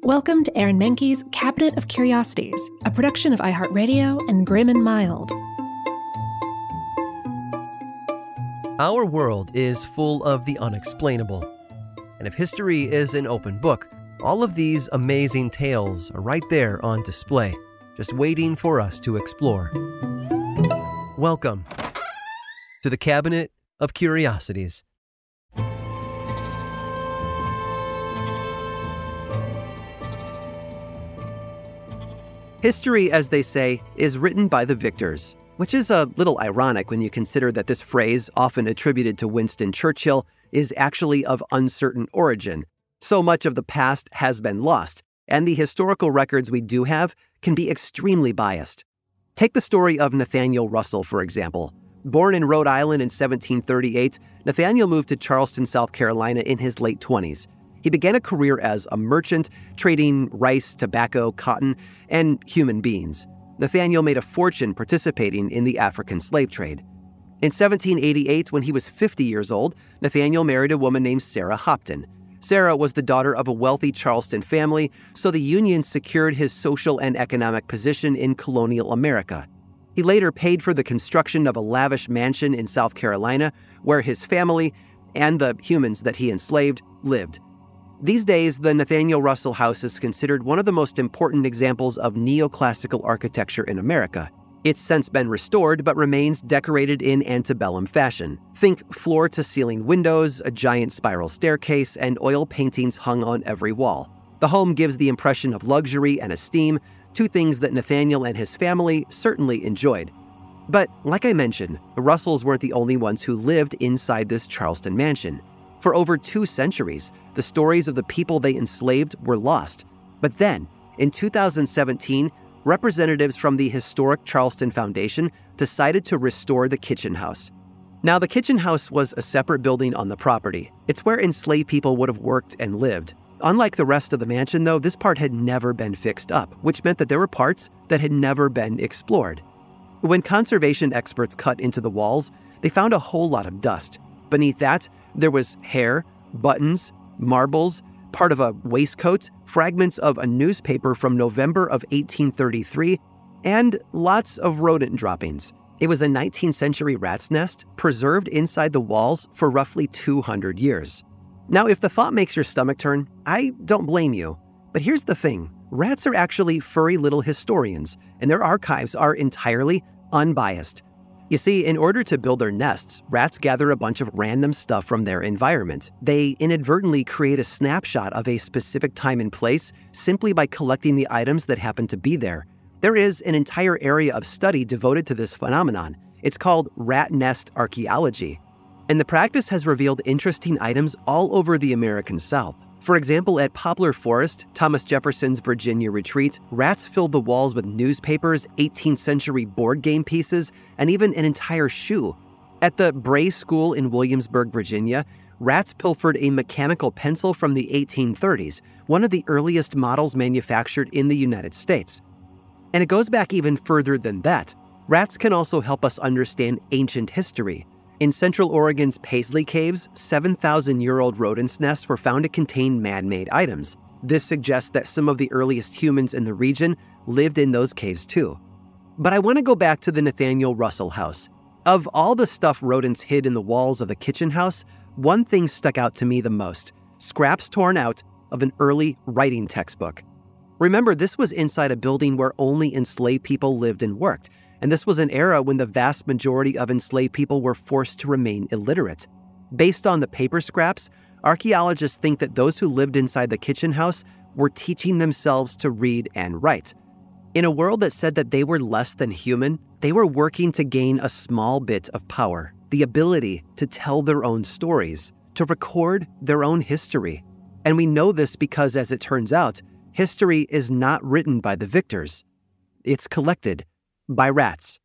Welcome to Aaron Mahnke's Cabinet of Curiosities, a production of iHeartRadio and Grim and Mild. Our world is full of the unexplainable. And if history is an open book, all of these amazing tales are right there on display, just waiting for us to explore. Welcome to the Cabinet of Curiosities. History, as they say, is written by the victors, which is a little ironic when you consider that this phrase, often attributed to Winston Churchill, is actually of uncertain origin. So much of the past has been lost, and the historical records we do have can be extremely biased. Take the story of Nathaniel Russell, for example. Born in Rhode Island in 1738, Nathaniel moved to Charleston, South Carolina in his late 20s. He began a career as a merchant, trading rice, tobacco, cotton, and human beings. Nathaniel made a fortune participating in the African slave trade. In 1788, when he was 50 years old, Nathaniel married a woman named Sarah Hopton. Sarah was the daughter of a wealthy Charleston family, so the union secured his social and economic position in colonial America. He later paid for the construction of a lavish mansion in South Carolina, where his family and the humans that he enslaved lived. These days, the Nathaniel Russell House is considered one of the most important examples of neoclassical architecture in America. It's since been restored, but remains decorated in antebellum fashion. Think floor-to-ceiling windows, a giant spiral staircase, and oil paintings hung on every wall. The home gives the impression of luxury and esteem, two things that Nathaniel and his family certainly enjoyed. But, like I mentioned, the Russells weren't the only ones who lived inside this Charleston mansion. For over 2 centuries, the stories of the people they enslaved were lost. But then, in 2017, representatives from the historic Charleston Foundation decided to restore the kitchen house. Now, the kitchen house was a separate building on the property. It's where enslaved people would have worked and lived. Unlike the rest of the mansion, though, this part had never been fixed up, which meant that there were parts that had never been explored. When conservation experts cut into the walls, they found a whole lot of dust. Beneath that, there was hair, buttons, marbles, part of a waistcoat, fragments of a newspaper from November of 1833, and lots of rodent droppings. It was a 19th century rat's nest preserved inside the walls for roughly 200 years. Now, if the thought makes your stomach turn, I don't blame you. But here's the thing. Rats are actually furry little historians, and their archives are entirely unbiased. You see, in order to build their nests, rats gather a bunch of random stuff from their environment. They inadvertently create a snapshot of a specific time and place simply by collecting the items that happen to be there. There is an entire area of study devoted to this phenomenon. It's called rat nest archaeology. And the practice has revealed interesting items all over the American South. For example, at Poplar Forest, Thomas Jefferson's Virginia retreat, rats filled the walls with newspapers, 18th century board game pieces, and even an entire shoe. At the Bray School in Williamsburg, Virginia, rats pilfered a mechanical pencil from the 1830s, one of the earliest models manufactured in the United States. And it goes back even further than that. Rats can also help us understand ancient history. In Central Oregon's Paisley Caves, 7,000-year-old rodents' nests were found to contain man-made items. This suggests that some of the earliest humans in the region lived in those caves too. But I want to go back to the Nathaniel Russell house. Of all the stuff rodents hid in the walls of the kitchen house, one thing stuck out to me the most: scraps torn out of an early writing textbook. Remember, this was inside a building where only enslaved people lived and worked. And this was an era when the vast majority of enslaved people were forced to remain illiterate. Based on the paper scraps, archaeologists think that those who lived inside the kitchen house were teaching themselves to read and write. In a world that said that they were less than human, they were working to gain a small bit of power, the ability to tell their own stories, to record their own history. And we know this because, as it turns out, history is not written by the victors. It's collected by rats.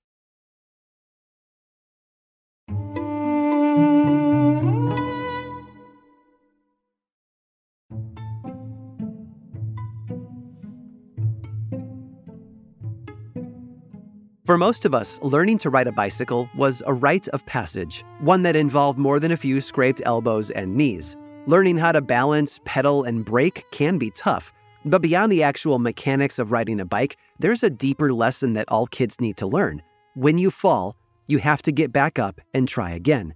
For most of us, learning to ride a bicycle was a rite of passage, one that involved more than a few scraped elbows and knees. Learning how to balance, pedal, and brake can be tough, But beyond the actual mechanics of riding a bike, there's a deeper lesson that all kids need to learn. When you fall, you have to get back up and try again.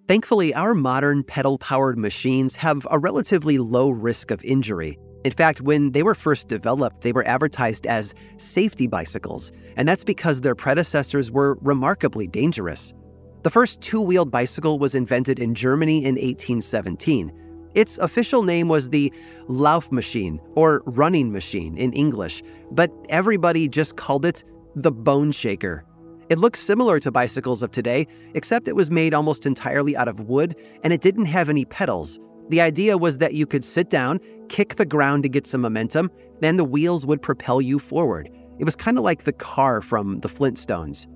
Thankfully, our modern pedal-powered machines have a relatively low risk of injury. In fact, when they were first developed, they were advertised as safety bicycles, and that's because their predecessors were remarkably dangerous. The first two-wheeled bicycle was invented in Germany in 1817. Its official name was the Laufmaschine, or running machine in English, but everybody just called it the bone shaker. It looks similar to bicycles of today, except it was made almost entirely out of wood, and it didn't have any pedals. The idea was that you could sit down, kick the ground to get some momentum, then the wheels would propel you forward. It was kind of like the car from the Flintstones.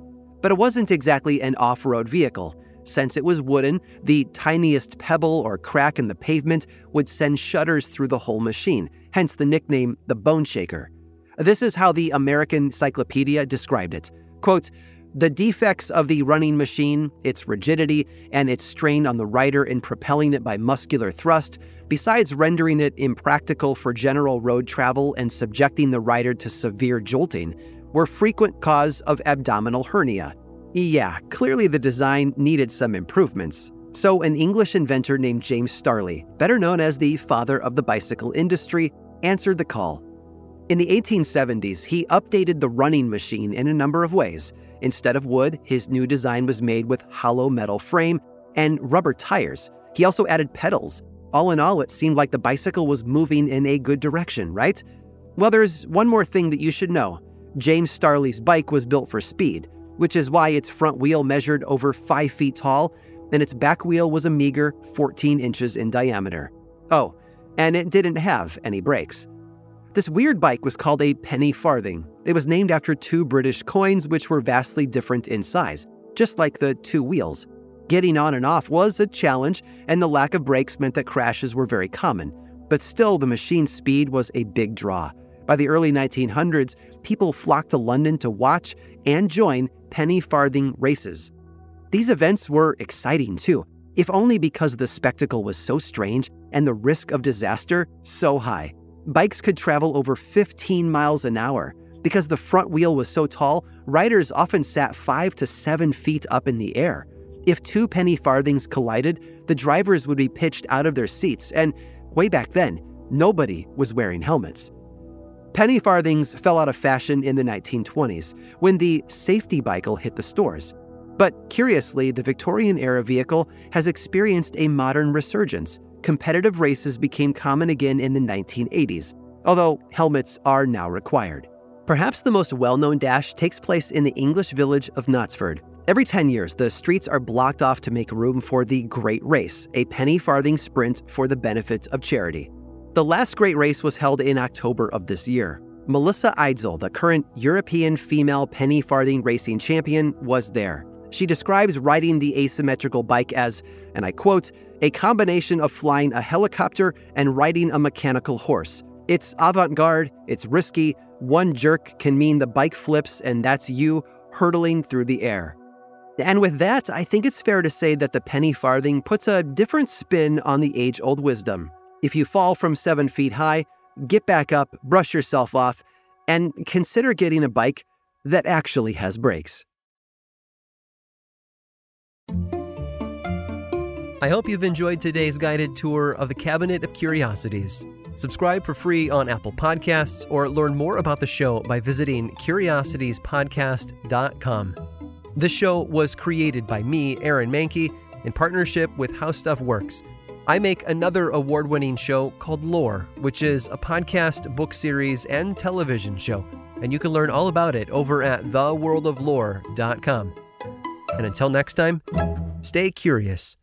But it wasn't exactly an off-road vehicle. Since it was wooden, the tiniest pebble or crack in the pavement would send shudders through the whole machine, hence the nickname the bone shaker. This is how the American Encyclopedia described it. Quote, "The defects of the running machine, its rigidity, and its strain on the rider in propelling it by muscular thrust, besides rendering it impractical for general road travel and subjecting the rider to severe jolting, were frequent cause of abdominal hernia." Yeah, clearly the design needed some improvements. So an English inventor named James Starley, better known as the father of the bicycle industry, answered the call. In the 1870s, he updated the running machine in a number of ways. Instead of wood, his new design was made with hollow metal frame and rubber tires. He also added pedals. All in all, it seemed like the bicycle was moving in a good direction, right? Well, there's one more thing that you should know. James Starley's bike was built for speed, which is why its front wheel measured over 5 feet tall, and its back wheel was a meager 14 inches in diameter. Oh, and it didn't have any brakes. This weird bike was called a penny farthing. It was named after two British coins which were vastly different in size, just like the two wheels. Getting on and off was a challenge, and the lack of brakes meant that crashes were very common. But still, the machine's speed was a big draw. By the early 1900s, people flocked to London to watch and join penny farthing races. These events were exciting too, if only because the spectacle was so strange and the risk of disaster so high. Bikes could travel over 15 miles an hour. Because the front wheel was so tall, riders often sat 5 to 7 feet up in the air. If two penny farthings collided, the drivers would be pitched out of their seats, and way back then, nobody was wearing helmets. Penny farthings fell out of fashion in the 1920s, when the safety bicycle hit the stores. But curiously, the Victorian-era vehicle has experienced a modern resurgence. Competitive races became common again in the 1980s, although helmets are now required. Perhaps the most well-known dash takes place in the English village of Knutsford. Every 10 years, the streets are blocked off to make room for the Great Race, a penny farthing sprint for the benefit of charity. The last great race was held in October of this year. Melissa Eidzel, the current European female penny farthing racing champion, was there. She describes riding the asymmetrical bike as, and I quote, "a combination of flying a helicopter and riding a mechanical horse. It's avant-garde, it's risky, one jerk can mean the bike flips and that's you hurtling through the air." And with that, I think it's fair to say that the penny farthing puts a different spin on the age-old wisdom. If you fall from 7 feet high, get back up, brush yourself off, and consider getting a bike that actually has brakes. I hope you've enjoyed today's guided tour of the Cabinet of Curiosities. Subscribe for free on Apple Podcasts or learn more about the show by visiting curiositiespodcast.com. This show was created by me, Aaron Mahnke, in partnership with How Stuff Works. I make another award-winning show called Lore, which is a podcast, book series, and television show, and you can learn all about it over at theworldoflore.com. And until next time, stay curious.